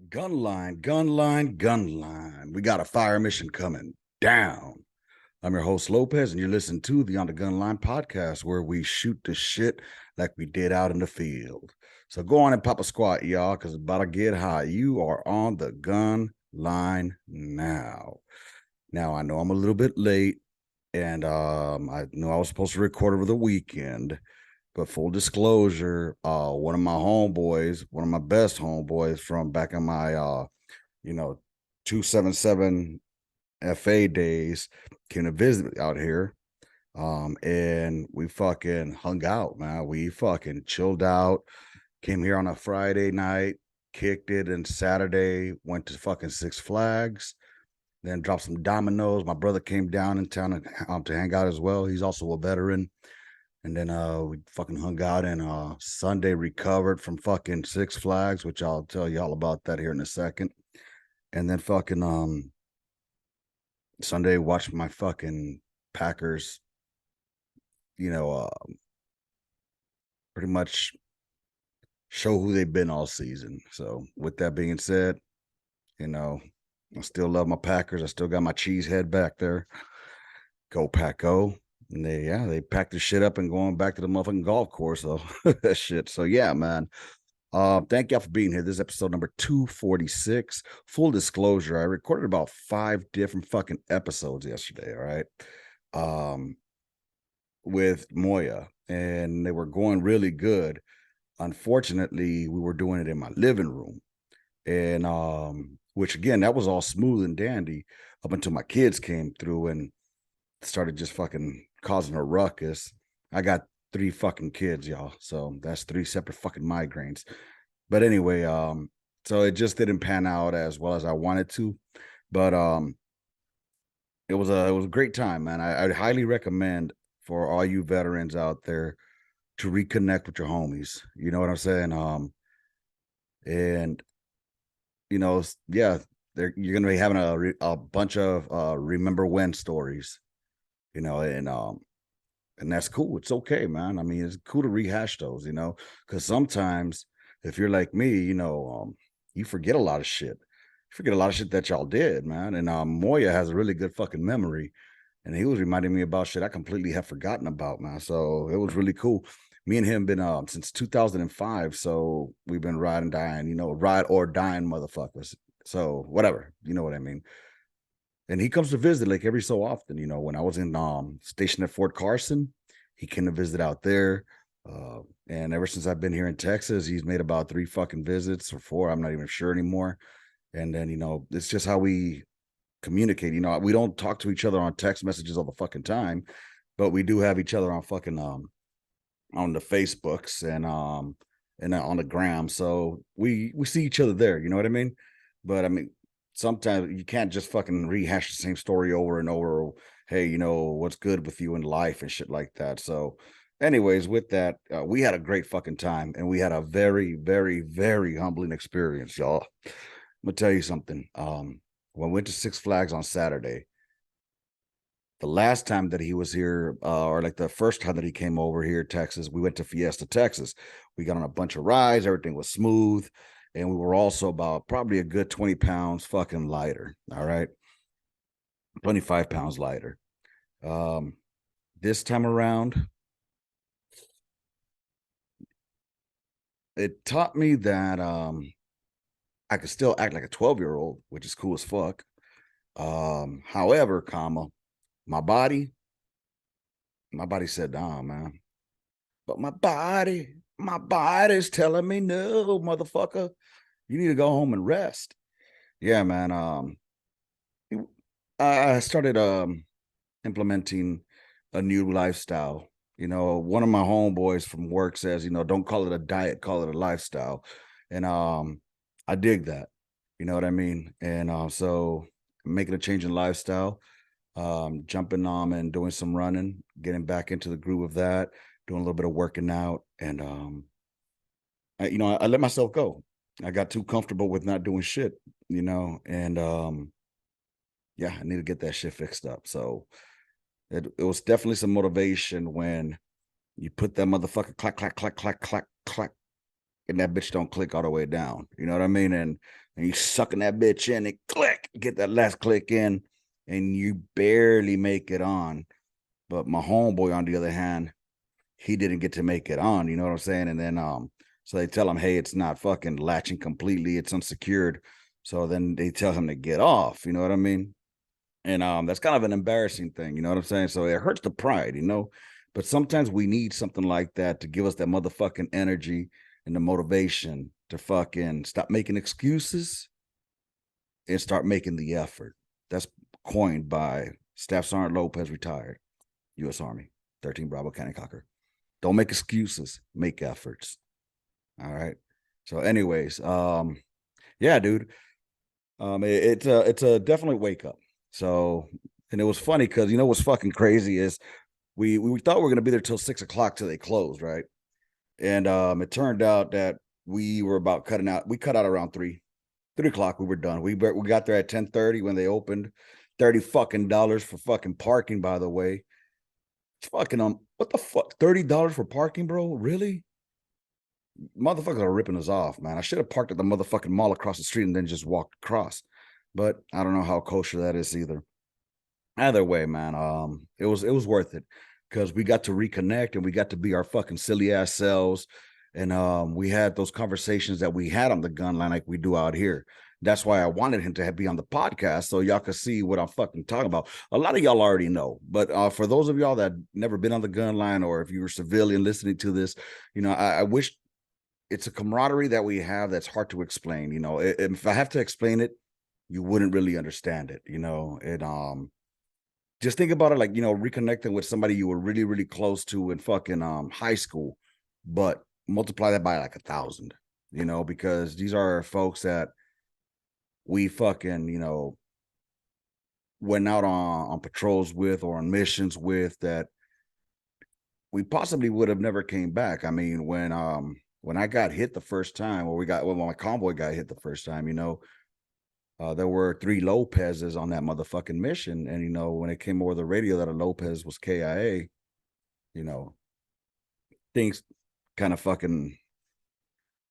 Gunline. We got a fire mission coming down. I'm your host, Lopez, and you're listening to the On the Gunline podcast, where we shoot the shit like we did out in the field. So go on and pop a squat, y'all, because it's about to get hot. You are on the gun line now. Now, I know I'm a little bit late, and I know I was supposed to record over the weekend, but full disclosure, one of my homeboys, one of my best homeboys from back in my 277 FA days came to visit out here. And we fucking hung out, man. We fucking chilled out, came here on a Friday night, kicked it, and Saturday went to fucking Six Flags, then dropped some dominoes. My brother came down in town to hang out as well. He's also a veteran. And then we fucking hung out, and Sunday recovered from fucking Six Flags, which I'll tell you all about that here in a second. And then fucking Sunday watched my fucking Packers, pretty much show who they've been all season. So with that being said, I still love my Packers. I still got my cheese head back there. Go Pack Go. And they packed the shit up and going back to the motherfucking golf course. So that shit. So yeah, man. Thank y'all for being here. This is episode number 246. Full disclosure, I recorded about 5 different fucking episodes yesterday, all right? With Moya, and they were going really good. Unfortunately, we were doing it in my living room. And which again, that was all smooth and dandy up until my kids came through and started just fucking causing a ruckus. I got 3 fucking kids, y'all. So that's 3 separate fucking migraines. But anyway, so it just didn't pan out as well as I wanted to. But it was a great time, man. I'd highly recommend for all you veterans out there to reconnect with your homies. You know what I'm saying? And yeah, you're gonna be having a bunch of remember when stories. And that's cool. It's okay, man. I mean, it's cool to rehash those, because sometimes if you're like me, you forget a lot of shit. You forget a lot of shit that y'all did, man. And Moya has a really good fucking memory, and he was reminding me about shit I completely have forgotten about, man. So it was really cool. Me and him been since 2005, so we've been ride and dying, ride or dying motherfuckers. So whatever, you know what I mean. And he comes to visit like every so often. When I was in stationed at Fort Carson, he came to visit out there. And ever since I've been here in Texas, he's made about 3 fucking visits or 4. I'm not even sure anymore. And then, it's just how we communicate. We don't talk to each other on text messages all the fucking time, but we do have each other on fucking on the Facebooks and on the gram. So we see each other there. You know what I mean? But I mean, sometimes you can't just fucking rehash the same story over and over. Or, hey, what's good with you in life and shit like that. So anyways, with that, we had a great fucking time, and we had a very, very, very humbling experience, y'all. I'm gonna tell you something. When we went to Six Flags on Saturday, the last time that he was here, or like the first time that he came over here, Texas, we went to Fiesta, Texas. We got on a bunch of rides. Everything was smooth. And we were also about probably a good 20 pounds fucking lighter. All right. 25 pounds lighter. This time around, it taught me that I could still act like a 12-year-old, which is cool as fuck. However, my body said, nah, man. But my body's telling me, no, motherfucker, you need to go home and rest. Yeah, man. I started implementing a new lifestyle. One of my homeboys from work says, don't call it a diet, call it a lifestyle. And I dig that. You know what I mean? And so making a change in lifestyle, jumping on and doing some running, getting back into the groove of that, doing a little bit of working out. And I let myself go. I got too comfortable with not doing shit, and yeah, I need to get that shit fixed up. So it was definitely some motivation when you put that motherfucker clack, clack, clack, clack, clack, clack, and that bitch don't click all the way down. You know what I mean? And and you sucking that bitch in and click, get that last click in, and you barely make it on. But my homeboy, on the other hand, he didn't get to make it on, you know what I'm saying? And then so they tell him, hey, it's not fucking latching completely, it's unsecured. So then they tell him to get off, you know what I mean? And that's kind of an embarrassing thing, you know what I'm saying? So it hurts the pride, you know. But sometimes we need something like that to give us that motherfucking energy and the motivation to fucking stop making excuses and start making the effort. That's coined by Staff Sergeant Lopez, retired, U.S. Army, 13 Bravo Cannon Cocker. Don't make excuses, make efforts. All right. So, anyways, yeah, dude. It's a definitely wake up. So, and it was funny because you know what's fucking crazy is we thought we were gonna be there till 6 o'clock till they closed, right? And it turned out that we were about cutting out. We cut out around 3 o'clock. We were done. We got there at 10:30 when they opened. $30 for fucking parking, by the way. It's fucking what the fuck? $30 for parking, bro? Really? Motherfuckers are ripping us off, man. I should have parked at the motherfucking mall across the street and then just walked across. But I don't know how kosher that is either. Either way, man, it was worth it because we got to reconnect and we got to be our fucking silly ass selves. And we had those conversations that we had on the gun line like we do out here. That's why I wanted him to be on the podcast so y'all could see what I'm fucking talking about. A lot of y'all already know, but for those of y'all that never been on the gun line, or if you were civilian listening to this, you know, I wish it's a camaraderie that we have that's hard to explain. You know, if I have to explain it, you wouldn't really understand it. You know, and just think about it like, you know, reconnecting with somebody you were really, really close to in fucking high school, but multiply that by like 1,000, you know, because these are folks that we fucking, you know, went out on patrols with or on missions with that we possibly would have never came back. I mean, when I got hit the first time, or when my convoy got hit the first time, you know, there were 3 Lopez's on that motherfucking mission. And, you know, when it came over the radio that a Lopez was KIA, you know, things kind of fucking,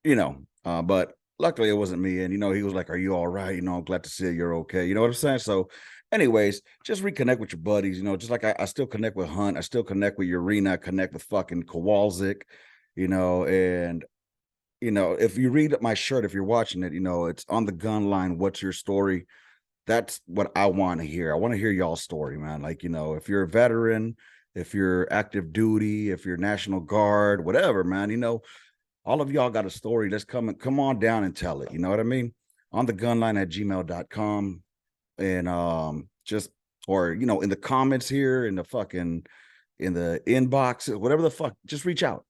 you know, but luckily it wasn't me. And, you know, he was like, are you all right? You know, I'm glad to see you're okay. You know what I'm saying? So anyways, just reconnect with your buddies, you know, just like I still connect with Hunt. I still connect with Urena, I connect with fucking Kowalczyk, you know, and you know, if you read my shirt, if you're watching it, you know, it's on the gun line. What's your story? That's what I want to hear. I want to hear y'all's story, man. Like, you know, if you're a veteran, if you're active duty, if you're National Guard, whatever, man, you know, all of y'all got a story. Let's come on down and tell it. You know what I mean? On the gunline at gmail.com. And just, or, you know, in the comments here, in the fucking, in the inbox, whatever the fuck, just reach out.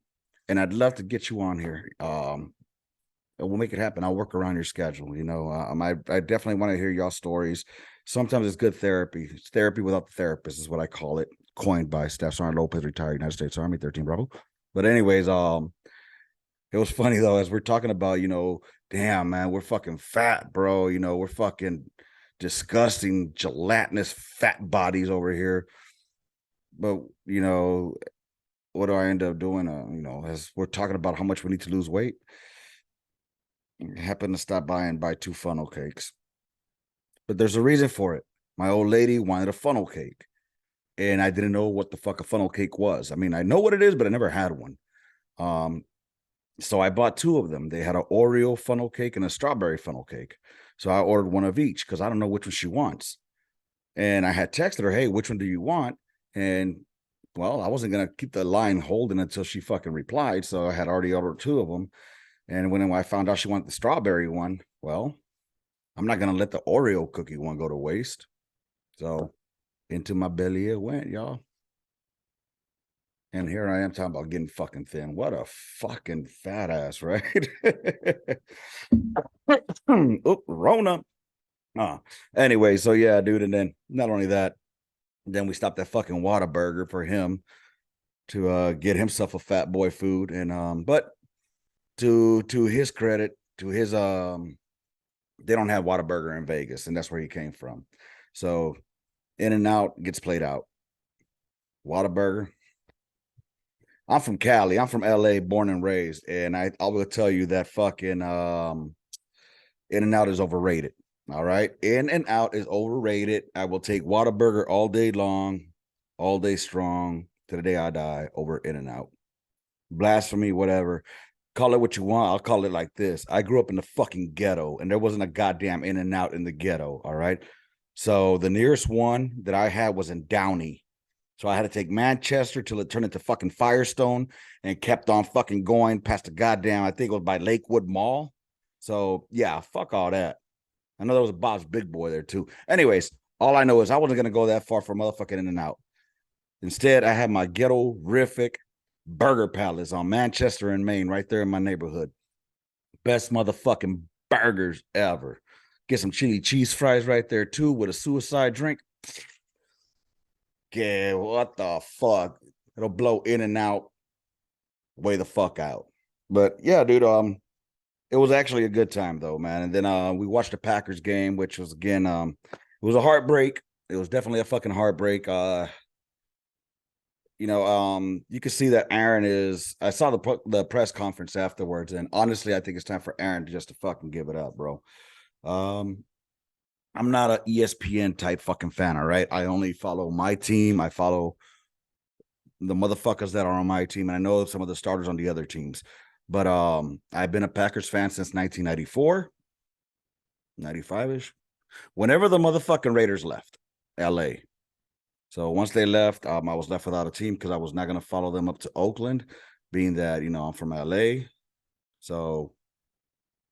And I'd love to get you on here. We'll make it happen. I'll work around your schedule. You know, I definitely want to hear y'all stories. Sometimes it's good therapy. It's therapy without the therapist is what I call it. Coined by Staff Sergeant Lopez, retired United States Army, 13 Bravo. But anyways, it was funny though, as we're talking about, you know, damn man, we're fucking fat, bro. You know, we're fucking disgusting, gelatinous fat bodies over here. But you know, what do I end up doing? You know, as we're talking about how much we need to lose weight, I happened to stop by and buy 2 funnel cakes. But there's a reason for it. My old lady wanted a funnel cake, and I didn't know what the fuck a funnel cake was. I mean, I know what it is, but I never had one. So I bought 2 of them. They had an Oreo funnel cake and a strawberry funnel cake. So I ordered one of each because I don't know which one she wants. And I had texted her, hey, which one do you want? And well, I wasn't going to keep the line holding until she fucking replied. So I had already ordered 2 of them. And when I found out she wanted the strawberry one, well, I'm not going to let the Oreo cookie one go to waste. So into my belly it went, y'all. And here I am talking about getting fucking thin. What a fucking fat ass, right? Oop, Rona. Anyway, so yeah, dude. And then not only that, then we stopped at fucking Whataburger for him to get himself a fat boy food. And but to his credit, to his they don't have Whataburger in Vegas, and that's where he came from. So In-N-Out gets played out. Whataburger. I'm from Cali. I'm from LA, born and raised. And I will tell you that fucking In-N-Out is overrated. All right. In-N-Out is overrated. I will take Whataburger all day long, all day strong, to the day I die over In-N-Out. Blasphemy, whatever. Call it what you want. I'll call it like this. I grew up in the fucking ghetto, and there wasn't a goddamn In-N-Out in the ghetto. All right. So the nearest one that I had was in Downey. So I had to take Manchester till it turned into fucking Firestone and kept on fucking going past the goddamn, I think it was by Lakewood Mall. So yeah, fuck all that. I know there was a Bob's Big Boy there too. Anyways, all I know is I wasn't going to go that far for motherfucking In-N-Out. Instead, I had my ghetto-rific Burger Palace on Manchester and Maine right there in my neighborhood. Best motherfucking burgers ever. Get some chili cheese fries right there too with a suicide drink. Yeah, what the fuck? It'll blow In-N-Out way the fuck out. But yeah, dude, it was actually a good time though, man. And then we watched the Packers game, which was again, it was a heartbreak. It was definitely a fucking heartbreak. You can see that Aaron is. I saw the press conference afterwards, and honestly, I think it's time for Aaron just to fucking give it up, bro. I'm not an ESPN type fucking fan, all right? I only follow my team. I follow the motherfuckers that are on my team, and I know some of the starters on the other teams. But I've been a Packers fan since 1994, 95-ish. Whenever the motherfucking Raiders left LA. So once they left, I was left without a team because I was not going to follow them up to Oakland, being that, I'm from LA. So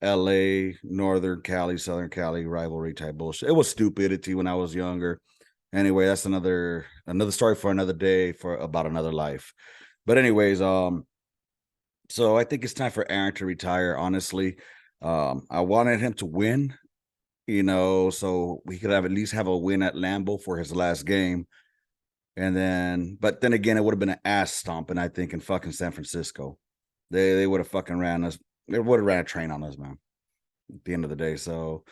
LA, Northern Cali, Southern Cali rivalry type bullshit. It was stupidity when I was younger. Anyway, that's another story for another day, for about another life. But anyways, so I think it's time for Aaron to retire, honestly. I wanted him to win, so we could at least have a win at Lambeau for his last game. But then again, it would have been an ass stomping, I think, in fucking San Francisco. They would have fucking ran us. They would have ran a train on us, man, at the end of the day. So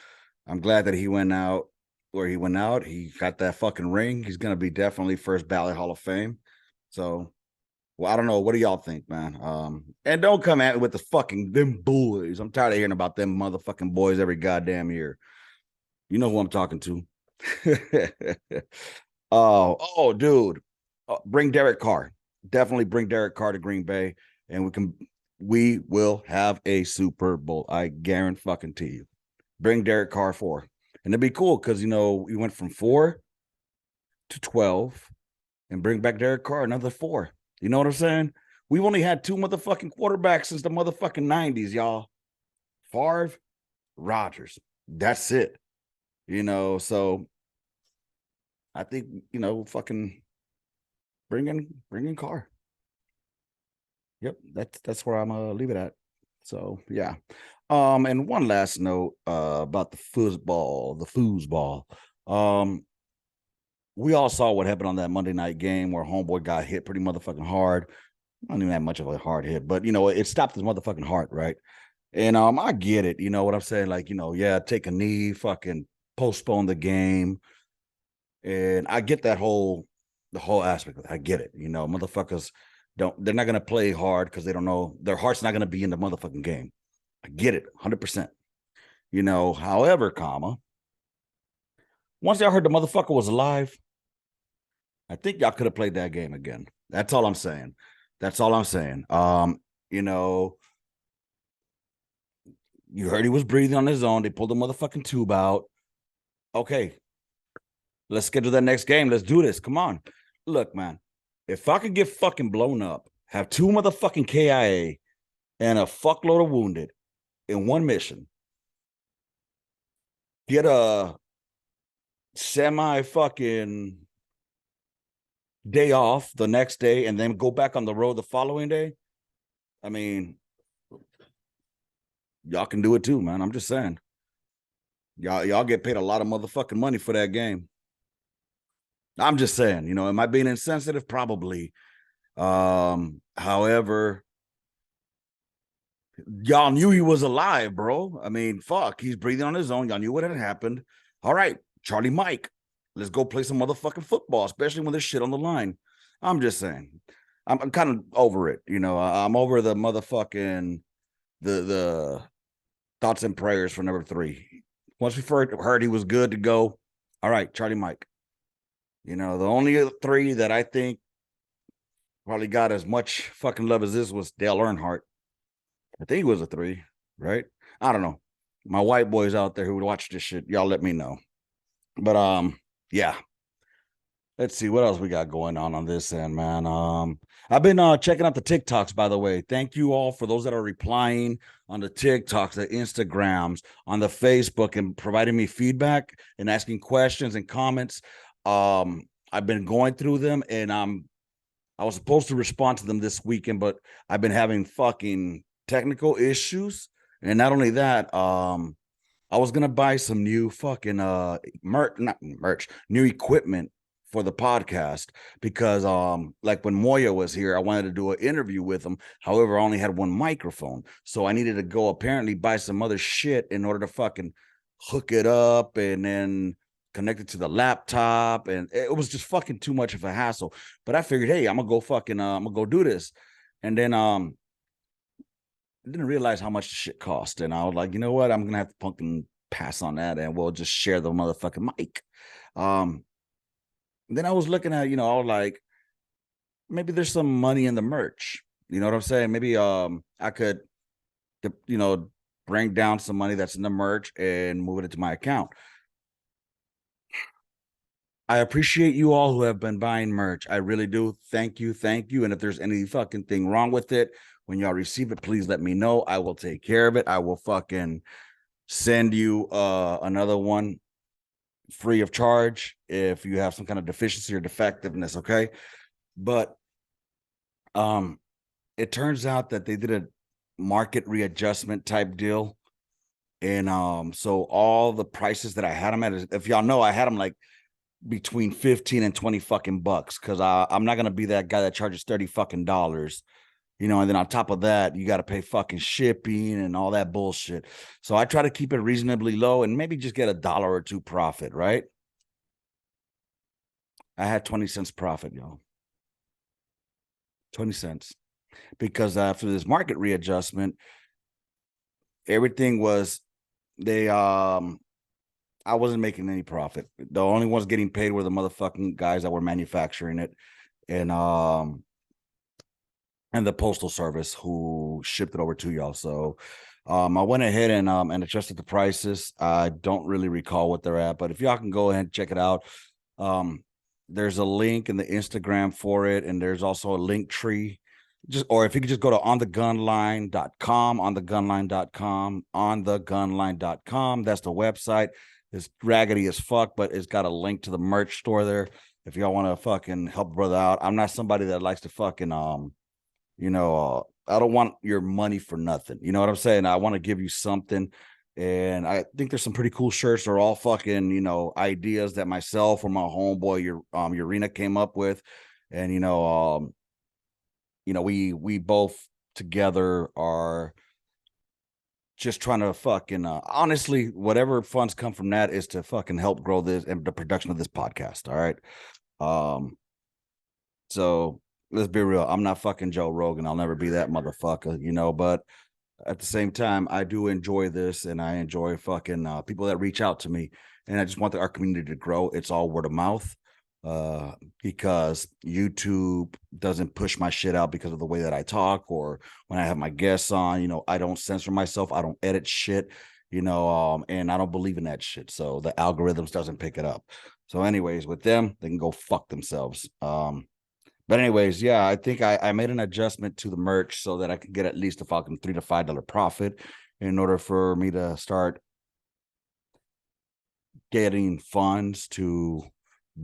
I'm glad that he went out where he went out. He got that fucking ring. He's going to be definitely first ballot Hall of Fame. So, well, I don't know. What do y'all think, man? And don't come at me with the fucking them boys. I'm tired of hearing about them motherfucking boys every goddamn year. You know who I'm talking to. Oh, dude. Bring Derek Carr. Definitely bring Derek Carr to Green Bay, and we will have a Super Bowl. I guarantee you. Bring Derek Carr 4. And it'd be cool because, we went from 4 to 12 and bring back Derek Carr another 4. You know what I'm saying? We've only had 2 motherfucking quarterbacks since the motherfucking 90s, y'all. Favre, Rodgers. That's it. So I think, fucking bring in Carr. Yep, that's where I'm gonna leave it at. So yeah. And one last note about the foosball. We all saw what happened on that Monday night game where homeboy got hit pretty motherfucking hard. Not even that much of a hard hit, but it stopped his motherfucking heart, right? And I get it, you know what I'm saying? Like, yeah, take a knee, fucking postpone the game. And I get the whole aspect of it. I get it. Motherfuckers they're not gonna play hard because they don't know their heart's not gonna be in the motherfucking game. I get it 100%. However, once y'all heard the motherfucker was alive, I think y'all could have played that game again. That's all I'm saying. You heard he was breathing on his own. They pulled the motherfucking tube out. Okay, let's schedule that next game. Let's do this. Come on. Look, man, if I could get fucking blown up, have 2 motherfucking KIA and a fuckload of wounded in one mission, get a semi-fucking day off the next day, and then go back on the road the following day, I mean, y'all can do it too, man. I'm just saying. Y'all get paid a lot of motherfucking money for that game. I'm just saying, am I being insensitive? Probably. However, y'all knew he was alive, bro. I mean, fuck, he's breathing on his own. Y'all knew what had happened. All right, Charlie Mike, let's go play some motherfucking football, especially when there's shit on the line. I'm just saying. I'm kind of over it. I'm over the motherfucking the thoughts and prayers for number 3. Once we heard he was good to go, all right, Charlie Mike. You know, the only 3 that I think probably got as much fucking love as this was Dale Earnhardt. I think he was a 3, right? I don't know. My white boys out there who would watch this shit, y'all let me know. But yeah. Let's see what else we got going on this end, man. I've been checking out the TikToks, by the way. Thank you all for those that are replying on the TikToks, the Instagrams, on the Facebook, and providing me feedback and asking questions and comments. I've been going through them, and I was supposed to respond to them this weekend, but I've been having fucking technical issues. And not only that, I was gonna buy some new fucking new equipment for the podcast because like when Moya was here, I wanted to do an interview with him. However, I only had one microphone. So I needed to go apparently buy some other shit in order to fucking hook it up and then connect it to the laptop. And it was just fucking too much of a hassle. But I figured, hey, I'm gonna go do this. And then I didn't realize how much the shit cost. And I was like, you know what? I'm gonna have to fucking pass on that and we'll just share the motherfucking mic. Then I was looking at, I was like, maybe there's some money in the merch. You know what I'm saying? Maybe I could, bring down some money that's in the merch and move it into my account. I appreciate you all who have been buying merch. I really do. Thank you. Thank you. And if there's any fucking thing wrong with it, when y'all receive it, please let me know. I will take care of it. I will fucking send you another one free of charge if you have some kind of deficiency or defectiveness, okay? But it turns out that they did a market readjustment type deal. And so all the prices that I had them at, if y'all know, I had them like between 15 and 20 fucking bucks, because I'm not gonna be that guy that charges 30 fucking dollars, and then on top of that, you got to pay fucking shipping and all that bullshit. So I try to keep it reasonably low and maybe just get $1 or 2 profit, right? I had 20 cents profit, y'all. 20 cents. Because after this market readjustment, everything was I wasn't making any profit. The only ones getting paid were the motherfucking guys that were manufacturing it, and the postal service who shipped it over to y'all. So I went ahead and adjusted the prices. I don't really recall what they're at, but if y'all can go ahead and check it out. There's a link in the Instagram for it, and there's also a link tree. Or if you could just go to onthegunline.com, onthegunline.com. That's the website. It's raggedy as fuck, but it's got a link to the merch store there. If y'all want to fucking help brother out. I'm not somebody that likes to fucking I don't want your money for nothing. You know what I'm saying? I want to give you something. And I think there's some pretty cool shirts. They're all fucking, ideas that myself or my homeboy, Urena came up with. And, we both together are just trying to fucking, honestly, whatever funds come from that is to fucking help grow this and the production of this podcast. All right. So let's be real. I'm not fucking Joe Rogan. I'll never be that motherfucker, but at the same time, I do enjoy this, and I enjoy fucking people that reach out to me, and I just want our community to grow. It's all word of mouth, because YouTube doesn't push my shit out because of the way that I talk, or when I have my guests on, I don't censor myself. I don't edit shit, and I don't believe in that shit. So the algorithms doesn't pick it up. So anyways, with them, they can go fuck themselves. But anyways, yeah, I think I made an adjustment to the merch so that I could get at least a fucking $3 to $5 profit in order for me to start getting funds to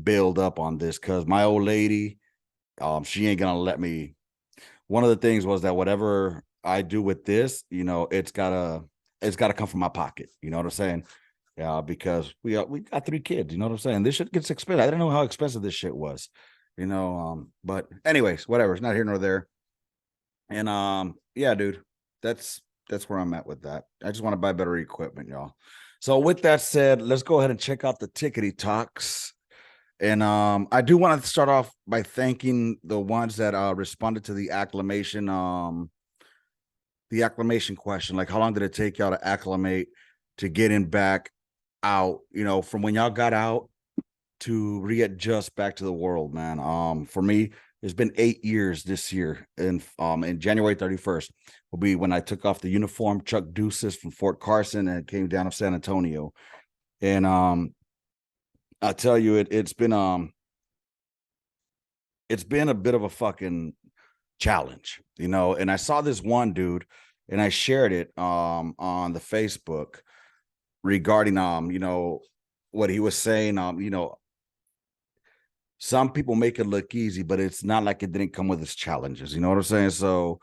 build up on this. Because my old lady, she ain't gonna let me. One of the things was that whatever I do with this, it's gotta come from my pocket. You know what I'm saying? Yeah, because we got 3 kids. You know what I'm saying? This shit gets expensive. I didn't know how expensive this shit was. But anyways, whatever, it's not here nor there. And yeah, dude, that's where I'm at with that. I just want to buy better equipment, y'all. So with that said, let's go ahead and check out the tickety talks. And I do want to start off by thanking the ones that responded to the acclamation the acclimation question. Like, how long did it take y'all to acclimate to getting back out? From when y'all got out to readjust back to the world, man. For me, it's been 8 years this year, and in January 31st will be when I took off the uniform, Chuck Deuces from Fort Carson, and came down to San Antonio. And I tell you, it's been a bit of a fucking challenge, And I saw this one dude, and I shared it on the Facebook regarding what he was saying. Some people make it look easy, but it's not like it didn't come with its challenges. You know what I'm saying? So,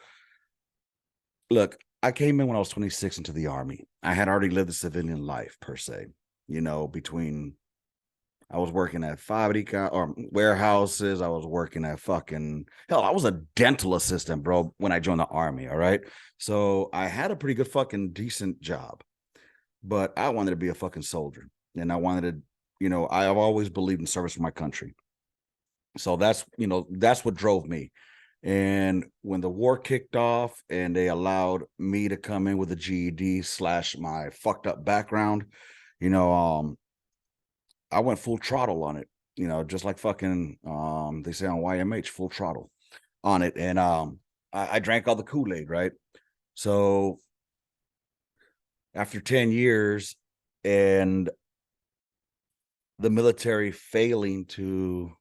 look, I came in when I was 26 into the Army. I had already lived the civilian life, per se, between I was working at 5 or warehouses. I was working at fucking hell. I was a dental assistant, bro, when I joined the Army. All right. So I had a pretty good fucking decent job, but I wanted to be a fucking soldier. And I wanted to, I've always believed in service for my country. So that's what drove me. And when the war kicked off and they allowed me to come in with a GED / my fucked up background, you know, I went full throttle on it, just like fucking, they say on YMH, full throttle on it. And I drank all the Kool-Aid, right? So after 10 years and the military failing to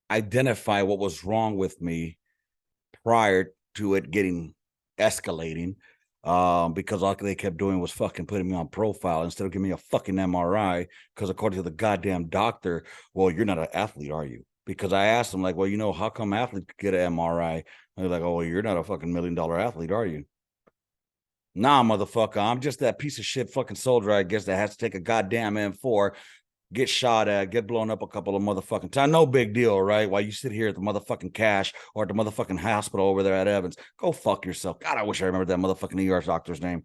identify what was wrong with me prior to it getting escalating, because all they kept doing was fucking putting me on profile instead of giving me a fucking MRI. Because according to the goddamn doctor, well, you're not an athlete, are you? Because I asked him, like, well, how come athletes get an MRI? And they're like, oh, well, you're not a fucking $1 million athlete, are you? Nah, motherfucker, I'm just that piece of shit fucking soldier, I guess, that has to take a goddamn M4, get shot at, get blown up a couple of motherfucking times. No big deal, right? While you sit here at the motherfucking cash or at the motherfucking hospital over there at Evans, go fuck yourself. God, I wish I remembered that motherfucking ER doctor's name.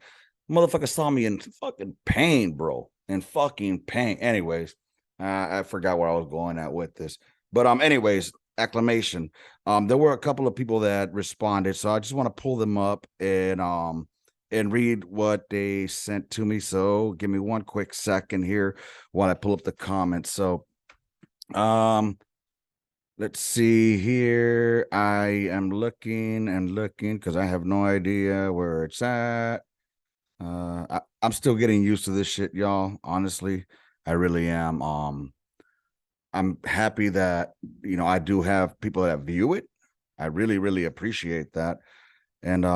Motherfucker saw me in fucking pain, bro. In fucking pain. Anyways, I forgot where I was going at with this. But anyways, acclamation. There were a couple of people that responded, so I just want to pull them up and read what they sent to me. So give me one quick second here while I pull up the comments. So let's see here. I am looking because I have no idea where it's at. I'm still getting used to this shit, y'all. Honestly, I really am. I'm happy that I do have people that view it. I really, really appreciate that. And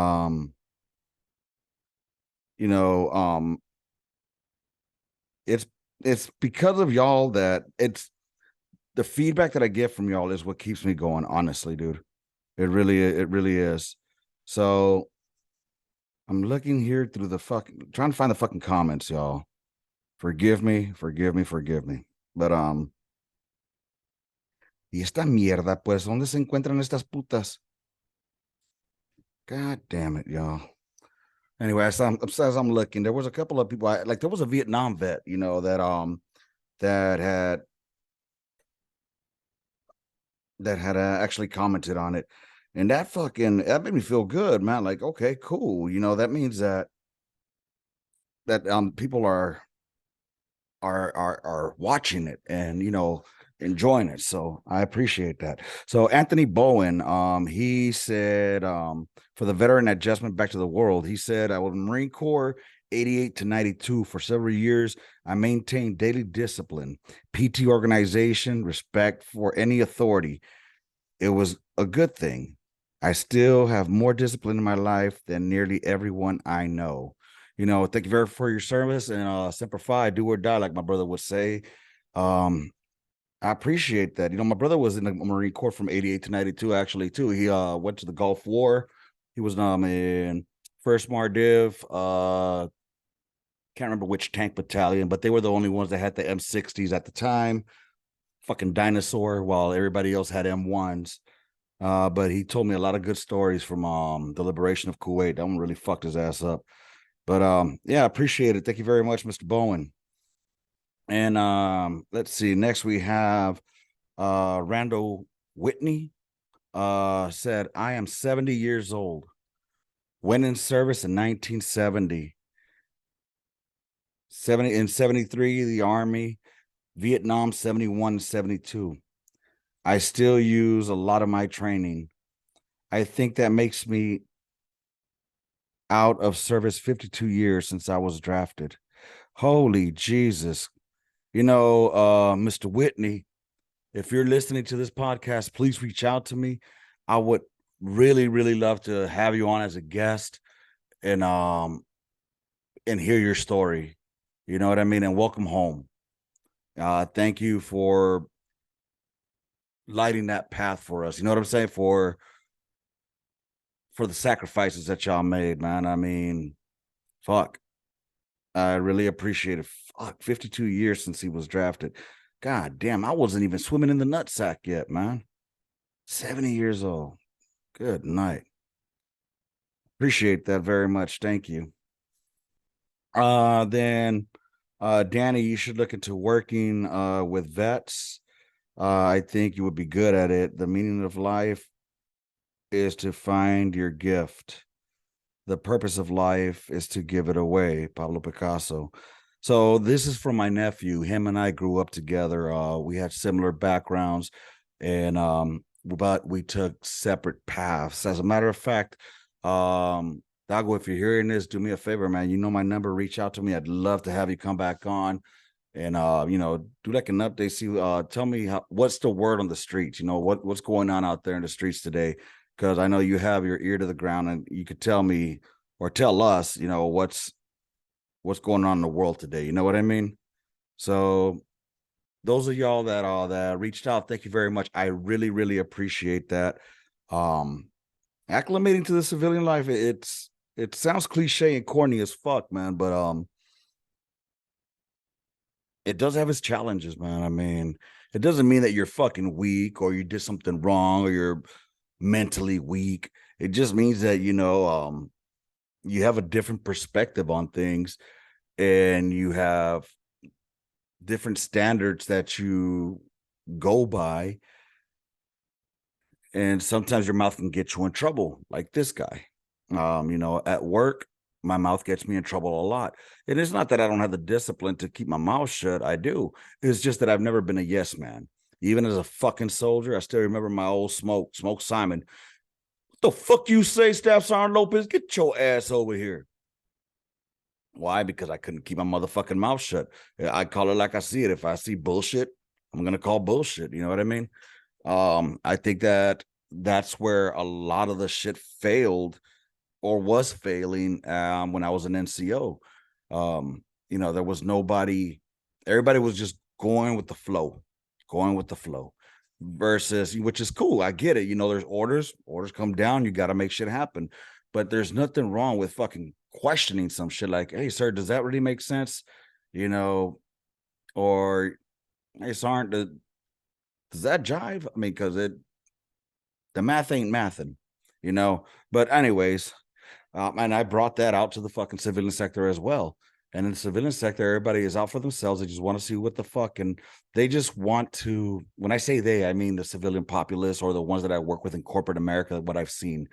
it's because of y'all that it's the feedback that I get from y'all is what keeps me going. Honestly, dude, it really is. So I'm looking here through trying to find the fucking comments, y'all. Forgive me. But y esta mierda, pues, ¿dónde se encuentran estas putas? God damn it, y'all. Anyway, as I'm looking, there was a couple of people there was a Vietnam vet, that had actually commented on it, and that made me feel good, man. Like, okay, cool. That means that people are watching it and enjoying it. So I appreciate that. So Anthony Bowen, he said, for the veteran adjustment back to the world, he said, I was Marine Corps 88 to 92 for several years. I maintained daily discipline, PT organization, respect for any authority. It was a good thing. I still have more discipline in my life than nearly everyone I know. Thank you very much for your service, and Semper Fi, do or die, like my brother would say. I appreciate that. My brother was in the Marine Corps from 88 to 92, actually, too. He went to the Gulf War. He was in 1st Mardiv. Can't remember which tank battalion, but they were the only ones that had the M60s at the time. Fucking dinosaur, while everybody else had M1s. But he told me a lot of good stories from the liberation of Kuwait. That one really fucked his ass up. But yeah, I appreciate it. Thank you very much, Mr. Bowen. And let's see. Next we have Randall Whitney. said, I am 70 years old. Went in service in 1970. 70 in 73, the Army, Vietnam 71 72. I still use a lot of my training. I think that makes me out of service 52 years since I was drafted. Holy Jesus. Mr. Whitney, if you're listening to this podcast, please reach out to me. I would really, really love to have you on as a guest and hear your story. You know what I mean? And welcome home. Thank you for lighting that path for us. You know what I'm saying? For the sacrifices that y'all made, man. I mean, fuck. I really appreciate it. Fuck, 52 years since he was drafted. God damn, I wasn't even swimming in the nutsack yet, man. 70 years old. Good night. Appreciate that very much. Thank you. Then Danny, you should look into working with vets. I think you would be good at it. The meaning of life is to find your gift. The purpose of life is to give it away. Pablo Picasso. So this is from my nephew. Him and I grew up together. We had similar backgrounds, and but we took separate paths. As a matter of fact, Dago, if you're hearing this, do me a favor, man. You know my number. Reach out to me. I'd love to have you come back on and do like an update. See, tell me what's the word on the streets. What's going on out there in the streets today, because I know you have your ear to the ground and you could tell me or tell us, what's going on in the world today. You know what I mean? So those of y'all that reached out, thank you very much. I really, really appreciate that. Acclimating to the civilian life, it sounds cliche and corny as fuck, man, but it does have its challenges, man. I mean, it doesn't mean that you're fucking weak or you did something wrong or you're mentally weak. It just means that, you have a different perspective on things and you have different standards that you go by. And sometimes your mouth can get you in trouble, like this guy. At work, my mouth gets me in trouble a lot. And it's not that I don't have the discipline to keep my mouth shut. I do. It's just that I've never been a yes man. Even as a fucking soldier, I still remember my old Smoke Simon. What the fuck you say, Staff Sergeant Lopez? Get your ass over here. Why? Because I couldn't keep my motherfucking mouth shut. I call it like I see it. If I see bullshit, I'm gonna call bullshit. You know what I mean? I think that's where a lot of the shit failed or was failing when I was an NCO. There was nobody, everybody was just going with the flow, versus, which is cool. I get it. There's orders come down, you got to make shit happen. But there's nothing wrong with fucking questioning some shit like, hey, sir, does that really make sense? Or hey, Sergeant, does that jive? I mean, because the math ain't mathin', But anyways, and I brought that out to the fucking civilian sector as well. And in the civilian sector, everybody is out for themselves. They just want to see what the fuck, and they just want to. When I say they, I mean the civilian populace or the ones that I work with in corporate America. What I've seen,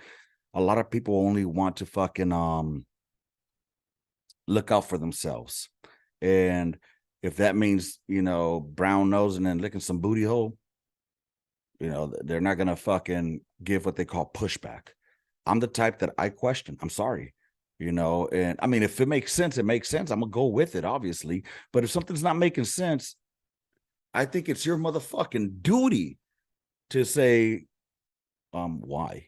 a lot of people only want to fucking look out for themselves, and if that means brown nosing and licking some booty hole, they're not gonna fucking give what they call pushback. I'm the type that I question. I'm sorry, and I mean, if it makes sense, it makes sense. I'm gonna go with it, obviously. But if something's not making sense, I think it's your motherfucking duty to say, why?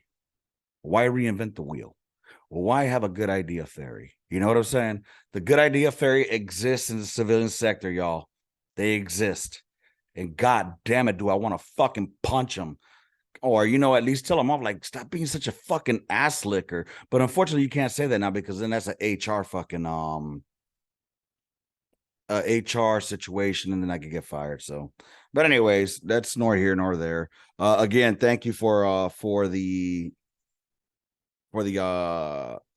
Why reinvent the wheel? Well, why have a good idea fairy? You know what I'm saying? The good idea fairy exists in the civilian sector, y'all. They exist. And god damn it, do I want to fucking punch them. Or, at least tell them off, like, stop being such a fucking ass licker. But unfortunately, you can't say that now because then that's an HR fucking HR situation, and then I could get fired. So, but anyways, that's nor here nor there. Again, thank you for the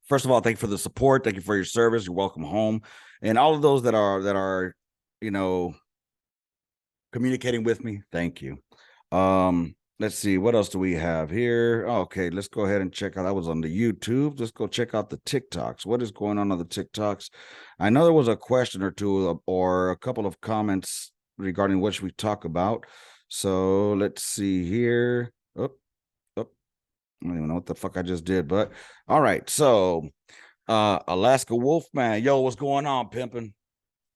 first of all, thank you for the support. Thank you for your service. You're welcome home, and all of those that are communicating with me. Thank you. let's see, what else do we have here? Okay, let's go ahead and check out. That was on the YouTube. Let's go check out the TikToks. What is going on the TikToks? I know there was a question or two or a couple of comments regarding what we talk about. So let's see here. Oh, oh, I don't even know what the fuck I just did, but all right. So Alaska Wolfman, yo, what's going on, pimping?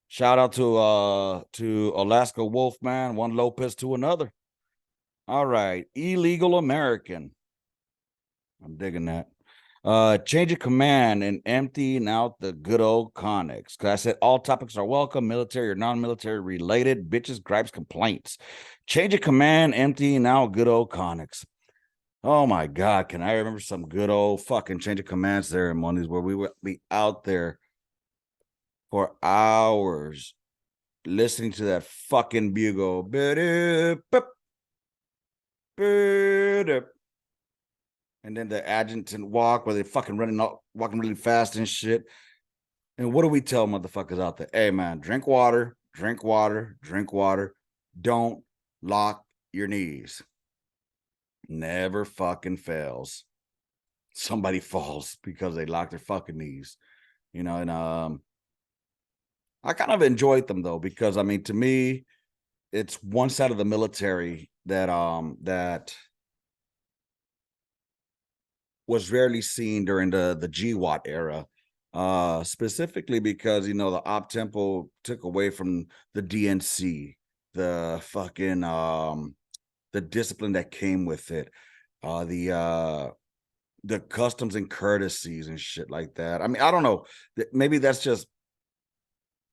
Shout out to Alaska Wolfman, one Lopez to another. All right, illegal American. I'm digging that. Change of command and emptying out the good old conics. Because I said all topics are welcome, military or non-military related, bitches, gripes, complaints. Change of command, emptying out good old conics. Oh my God, can I remember some good old fucking change of command ceremonies where we would be out there for hours listening to that fucking bugle. And then the adjutant walk where they fucking walking really fast and shit. And what do we tell motherfuckers out there? Hey man, drink water, drink water, drink water. Don't lock your knees. Never fucking fails. Somebody falls because they lock their fucking knees. You know, and I kind of enjoyed them though, because I mean, to me, it's one side of the military that was rarely seen during the GWAT era, specifically because you know the op tempo took away from the DNC, the fucking the discipline that came with it, the customs and courtesies and shit like that. I mean, I don't know. Maybe that's just,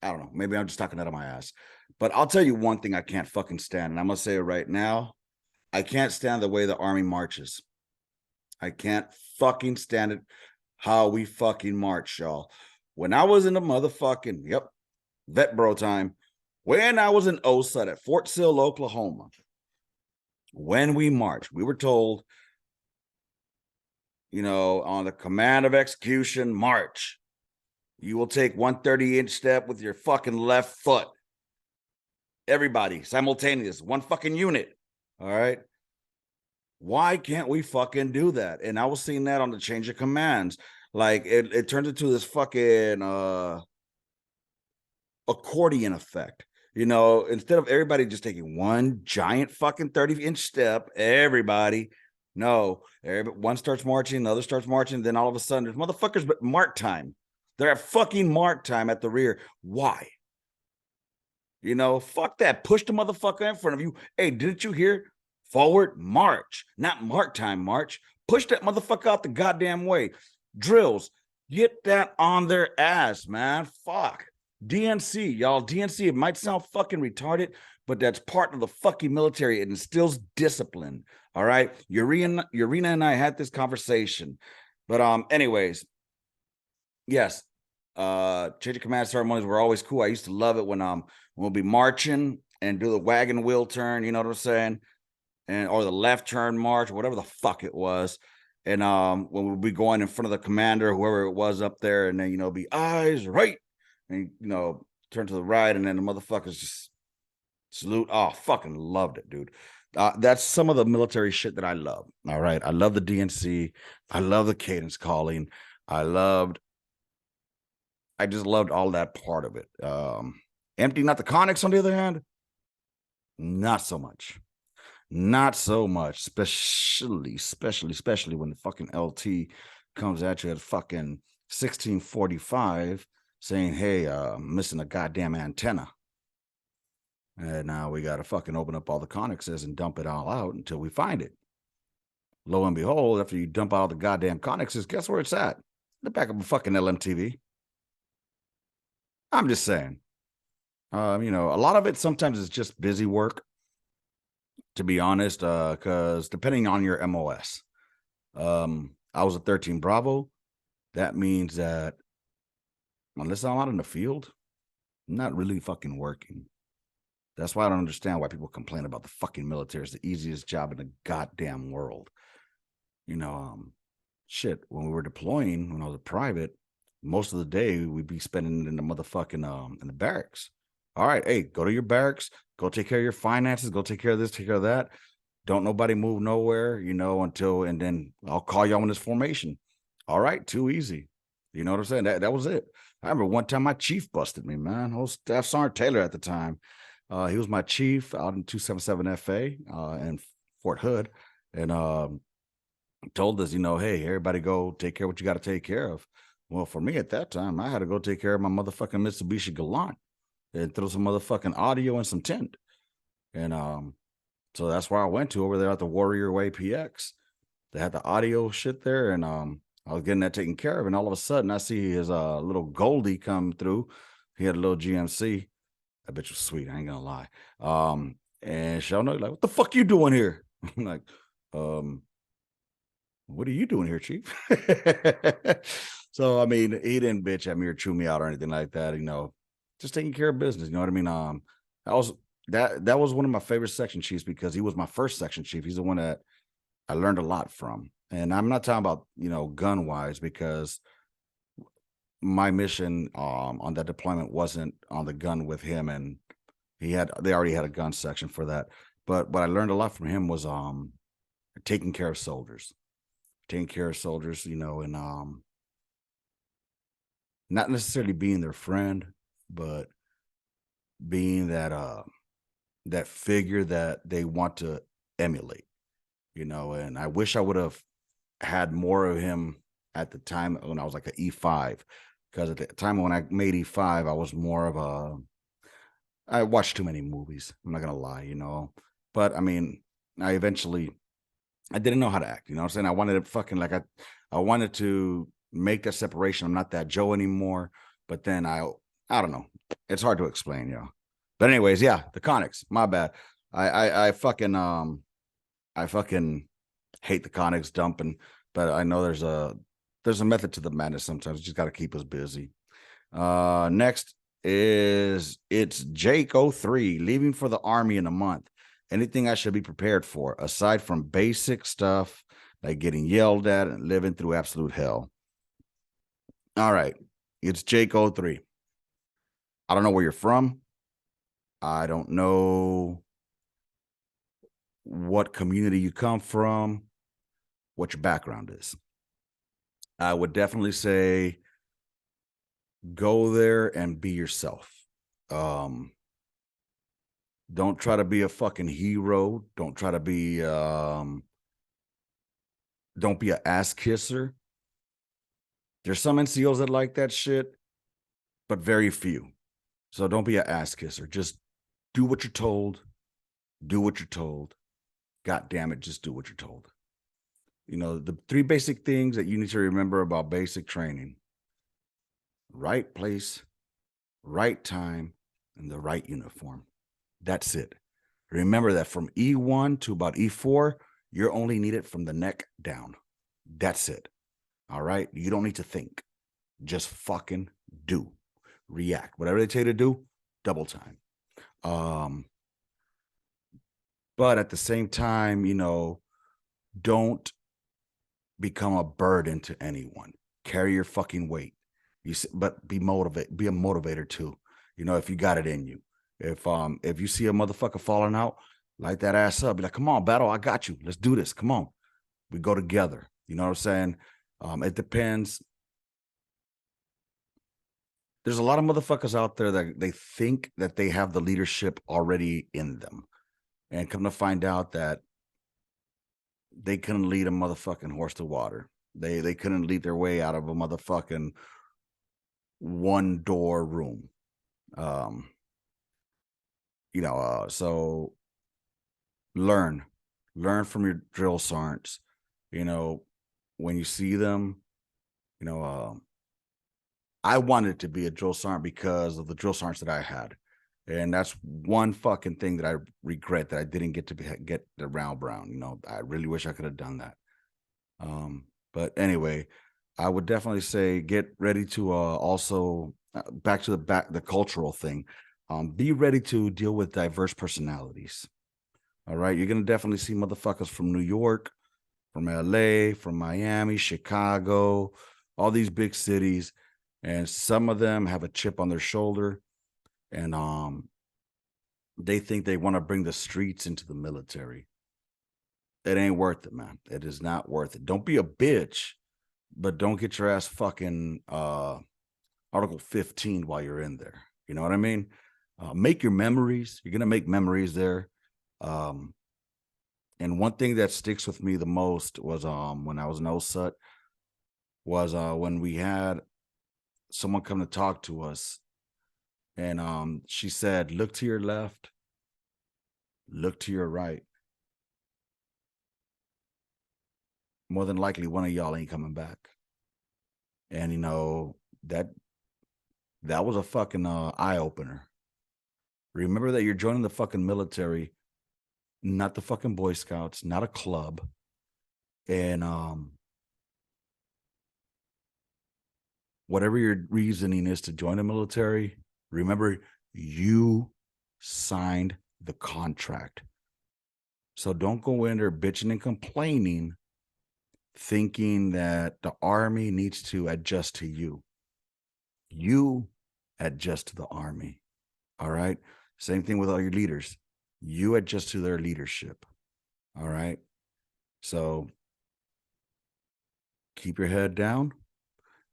I don't know. Maybe I'm just talking out of my ass. But I'll tell you one thing I can't fucking stand, and I'm gonna say it right now. I can't stand the way the army marches. I can't fucking stand it how we fucking march, y'all. When I was in the motherfucking, vet bro time, when I was in OSUT at Fort Sill, Oklahoma, when we marched, we were told, you know, on the command of execution, march. You will take 130-inch step with your fucking left foot. Everybody, simultaneous, one fucking unit. All right. Why can't we fucking do that? And I was seeing that on the change of commands. Like it turns into this fucking accordion effect. You know, instead of everybody just taking one giant fucking 30-inch step, everybody, no, one starts marching, the other starts marching, then all of a sudden there's motherfuckers, but mark time. They're at fucking mark time at the rear. Why? You know, fuck that. Push the motherfucker in front of you. Hey, didn't you hear? Forward march, not mark time march. Push that motherfucker out the goddamn way. Drills, get that on their ass, man. Fuck. DNC, y'all. DNC, it might sound fucking retarded, but that's part of the fucking military. It instills discipline. All right. Urena and I had this conversation. But anyways, yes. Change of command ceremonies were always cool. I used to love it when we'll be marching and do the wagon wheel turn, you know what I'm saying? Or the left turn march, whatever the fuck it was. And when we'd be going in front of the commander, whoever it was up there, and then, you know, be eyes right, and, you know, turn to the right, and then the motherfuckers just salute. Oh, fucking loved it, dude. That's some of the military shit that I love. All right. I love the DNC. I love the cadence calling. I just loved all that part of it. Emptying out the conics, on the other hand, not so much. Not so much, especially when the fucking LT comes at you at fucking 1645 saying, hey, I'm missing a goddamn antenna. And now we got to fucking open up all the connexes and dump it all out until we find it. Lo and behold, after you dump out all the goddamn connexes, guess where it's at? The back of a fucking LMTV. I'm just saying. You know, a lot of it sometimes is just busy work, to be honest, because depending on your MOS, I was a 13 Bravo. That means that unless I'm out in the field, I'm not really fucking working. That's why I don't understand why people complain about the fucking military. It's the easiest job in the goddamn world. You know, shit, when we were deploying, when I was a private, most of the day we'd be spending in the motherfucking in the barracks. All right, hey, go to your barracks, go take care of your finances, go take care of this, take care of that. Don't nobody move nowhere, until and then I'll call you on this formation. All right, too easy. You know what I'm saying? That was it. I remember one time my chief busted me, man. I was Staff Sergeant Taylor at the time. He was my chief out in 277 FA in Fort Hood. And told us, hey, everybody go take care of what you got to take care of. Well, for me at that time, I had to go take care of my motherfucking Mitsubishi Galant and throw some motherfucking audio and some tint. And so that's where I went to over there at the Warrior Way PX. They had the audio shit there, and I was getting that taken care of. And all of a sudden, I see his little Goldie come through. He had a little GMC. That bitch was sweet. I ain't gonna lie. And she'll know, like, what the fuck you doing here? I'm like, what are you doing here, Chief? So, I mean, he didn't bitch at me or chew me out or anything like that, just taking care of business. You know what I mean? That was one of my favorite section chiefs because he was my first section chief. He's the one that I learned a lot from. And I'm not talking about, gun wise, because my mission on that deployment wasn't on the gun with him, and they already had a gun section for that. But what I learned a lot from him was taking care of soldiers. And not necessarily being their friend, but being that figure that they want to emulate, and I wish I would have had more of him at the time when I was like an E5, because at the time when I made E5, I was more of I watched too many movies. I'm not going to lie, but I mean, I didn't know how to act, you know what I'm saying? I wanted to fucking I wanted to make that separation. I'm not that Joe anymore, but then I don't know. It's hard to explain, But anyways, yeah, the Conics, my bad. I fucking hate the Conics dumping, but I know there's a method to the madness sometimes. You just got to keep us busy. Next it's Jake 03, leaving for the Army in a month. Anything I should be prepared for, aside from basic stuff like getting yelled at and living through absolute hell. All right. It's Jake 03. I don't know where you're from. I don't know what community you come from, what your background is. I would definitely say go there and be yourself. Don't try to be a fucking hero. Don't try to be don't be an ass kisser. There's some NCOs that like that shit, but very few. So don't be an ass kisser. Just do what you're told. Do what you're told. God damn it, just do what you're told. The 3 basic things that you need to remember about basic training: right place, right time, and the right uniform. That's it. Remember that from E1 to about E4, you're only needed from the neck down. That's it. All right? You don't need to think. Just fucking do. React. Whatever they tell you to do, double time. But at the same time, don't become a burden to anyone. Carry your fucking weight. But be a motivator too. If you got it in you. If you see a motherfucker falling out, light that ass up. Be like, come on, battle, I got you. Let's do this. Come on. We go together. You know what I'm saying? It depends. There's a lot of motherfuckers out there that they think that they have the leadership already in them. And come to find out that they couldn't lead a motherfucking horse to water. They couldn't lead their way out of a motherfucking one-door room. So learn from your drill sergeants. When you see them, I wanted to be a drill sergeant because of the drill sergeants that I had. And that's one fucking thing that I regret, that I didn't get to get the round brown. I really wish I could have done that. But anyway, I would definitely say get ready to also back to the cultural thing. Be ready to deal with diverse personalities. All right. You're going to definitely see motherfuckers from New York, from LA, from Miami, Chicago, all these big cities. And some of them have a chip on their shoulder. And they think they want to bring the streets into the military. It ain't worth it, man. It is not worth it. Don't be a bitch, but don't get your ass fucking Article 15 while you're in there. You know what I mean? Make your memories. You're gonna make memories there. Um, and one thing that sticks with me the most was when I was in OSUT was when we had someone come to talk to us, and she said, "Look to your left, look to your right. More than likely, one of y'all ain't coming back." And that that was a fucking eye opener. Remember that you're joining the fucking military, not the fucking Boy Scouts, not a club. And whatever your reasoning is to join the military, remember you signed the contract. So don't go in there bitching and complaining, thinking that the army needs to adjust to you. You adjust to the army. All right. Same thing with all your leaders. You adjust to their leadership. All right. So keep your head down.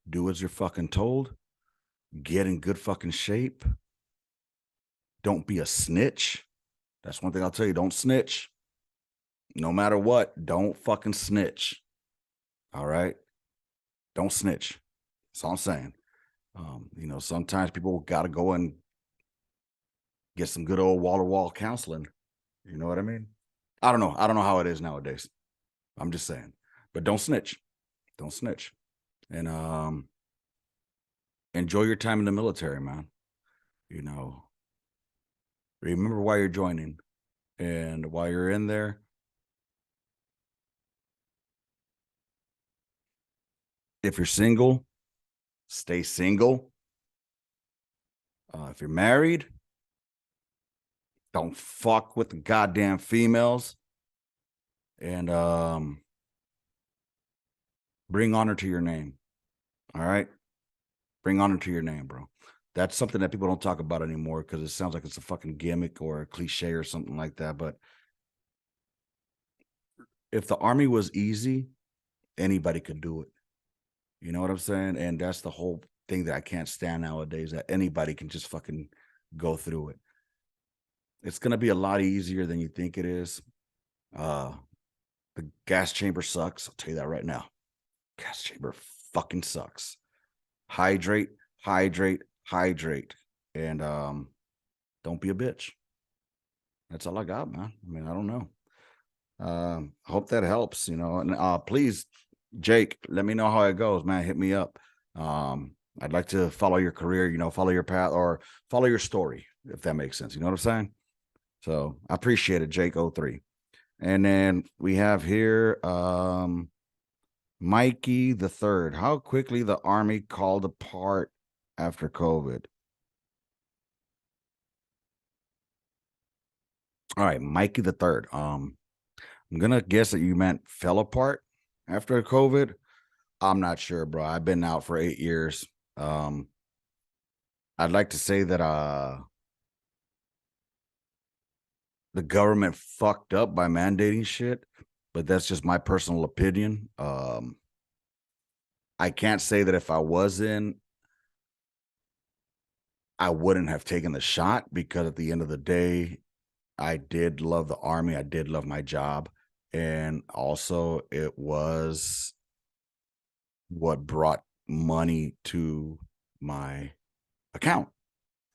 Do as you're fucking told. Get in good fucking shape. Don't be a snitch. That's one thing I'll tell you. Don't snitch. No matter what, don't fucking snitch. All right. Don't snitch. That's all I'm saying. Sometimes people got to go and get some good old wall-to-wall counseling. You know what I mean? I don't know. I don't know how it is nowadays. I'm just saying. But don't snitch. Don't snitch. And enjoy your time in the military, man. Remember why you're joining. And while you're in there, if you're single, stay single. If you're married, don't fuck with the goddamn females. And bring honor to your name. All right? Bring honor to your name, bro. That's something that people don't talk about anymore because it sounds like it's a fucking gimmick or a cliche or something like that. But if the army was easy, anybody could do it. You know what I'm saying? And that's the whole thing that I can't stand nowadays, that anybody can just fucking go through it. It's going to be a lot easier than you think it is. The gas chamber sucks. I'll tell you that right now. Gas chamber fucking sucks. Hydrate, hydrate, hydrate. And don't be a bitch. That's all I got, man. I mean, I don't know. Hope that helps, and please, Jake, let me know how it goes, man. Hit me up. I'd like to follow your career, follow your path or follow your story, if that makes sense. You know what I'm saying? So I appreciate it, Jake03. And then we have here Mikey the Third. How quickly the army called apart after COVID. All right, Mikey the Third. I'm gonna guess that you meant fell apart after COVID. I'm not sure, bro. I've been out for 8 years. I'd like to say that the government fucked up by mandating shit, but that's just my personal opinion. I can't say that if I was in, I wouldn't have taken the shot, because at the end of the day, I did love the army. I did love my job. And also it was what brought money to my account.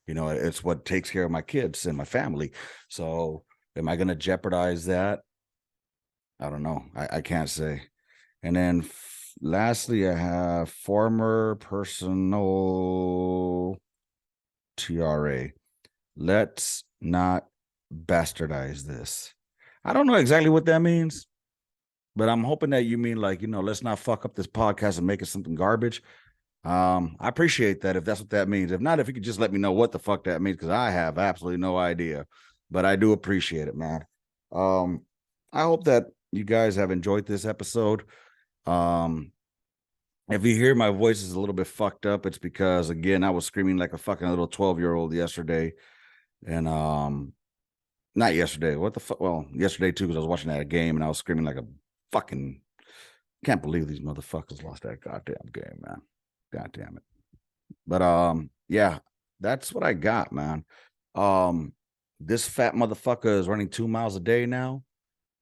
It's what takes care of my kids and my family. So am I going to jeopardize that? I don't know. I can't say. And then lastly, I have former personal TRA. Let's not bastardize this. I don't know exactly what that means, but I'm hoping that you mean let's not fuck up this podcast and make it something garbage. I appreciate that if that's what that means. If not, if you could just let me know what the fuck that means, because I have absolutely no idea. But I do appreciate it, man. I hope that you guys have enjoyed this episode. If you hear my voice is a little bit fucked up, it's because, again, I was screaming like a fucking little 12-year-old yesterday. And Not yesterday. What the fuck? Well, yesterday too, because I was watching that game and I was screaming like a fucking. Can't believe these motherfuckers lost that goddamn game, man. God damn it. But yeah, that's what I got, man. Um, this fat motherfucker is running 2 miles a day now.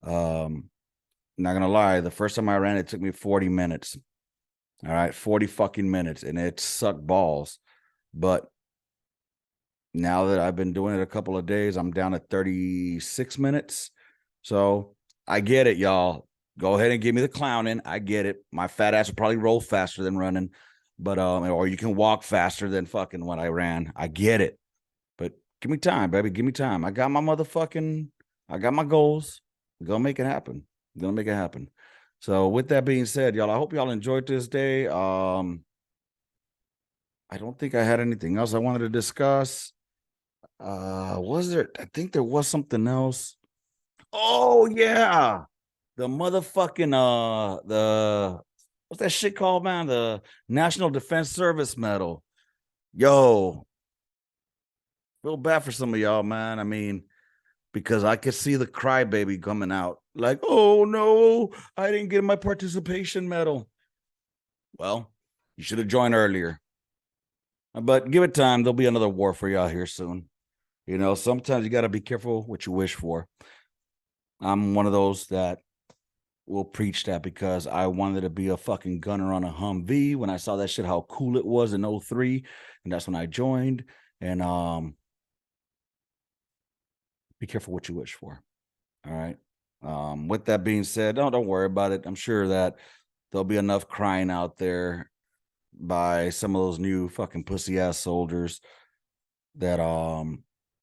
Not gonna lie, the first time I ran, it took me 40 minutes. All right, 40 fucking minutes, and it sucked balls. But now that I've been doing it a couple of days, I'm down at 36 minutes. So I get it, y'all. Go ahead and give me the clowning. I get it. My fat ass will probably roll faster than running, but or you can walk faster than fucking when I ran. I get it. But give me time, baby. Give me time. I got my goals. I'm gonna make it happen. I'm gonna make it happen. So with that being said, y'all, I hope y'all enjoyed this day. I don't think I had anything else I wanted to discuss. Was there? I think there was something else. Oh yeah, the motherfucking the what's that shit called, man? The National Defense Service Medal. Yo, feel bad for some of y'all, man. I mean, because I could see the crybaby coming out, like, oh no, I didn't get my participation medal. Well, you should have joined earlier. But give it time. There'll be another war for y'all here soon. You know, sometimes you got to be careful what you wish for. I'm one of those that will preach that because I wanted to be a fucking gunner on a Humvee when I saw that shit, how cool it was in '03. And that's when I joined. And be careful what you wish for. All right. With that being said, don't worry about it. I'm sure that there'll be enough crying out there by some of those new fucking pussy ass soldiers that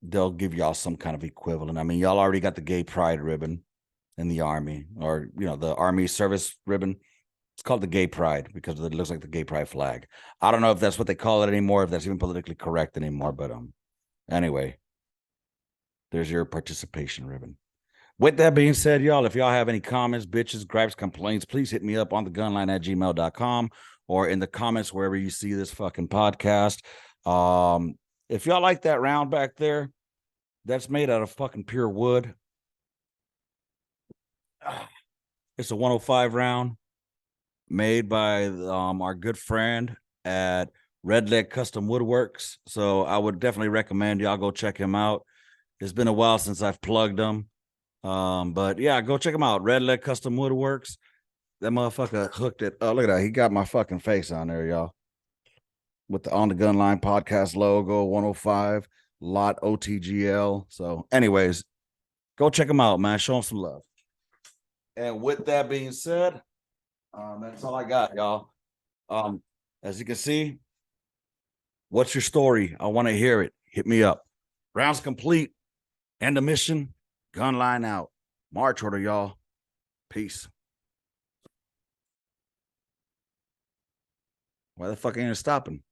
they'll give y'all some kind of equivalent. I mean, y'all already got the gay pride ribbon in the army, or the army service ribbon. It's called the gay pride because it looks like the gay pride flag. I don't know if that's what they call it anymore, if that's even politically correct anymore, but anyway, there's your participation ribbon. With that being said, y'all, if y'all have any comments, bitches, gripes, complaints, please hit me up on the gunline at gmail.com or in the comments wherever you see this fucking podcast. If y'all like that round back there, that's made out of fucking pure wood. It's a 105 round made by our good friend at Red Leg Custom Woodworks. So I would definitely recommend y'all go check him out. It's been a while since I've plugged him. But yeah, go check him out. Red Leg Custom Woodworks. That motherfucker hooked it. Oh, look at that. He got my fucking face on there, y'all. With the On the Gunline podcast logo, 105, lot OTGL. So, anyways, go check him out, man. Show him some love. And with that being said, that's all I got, y'all. As you can see, what's your story? I want to hear it. Hit me up. Rounds complete. End of mission. Gunline out. March order, y'all. Peace. Why the fuck ain't it stopping?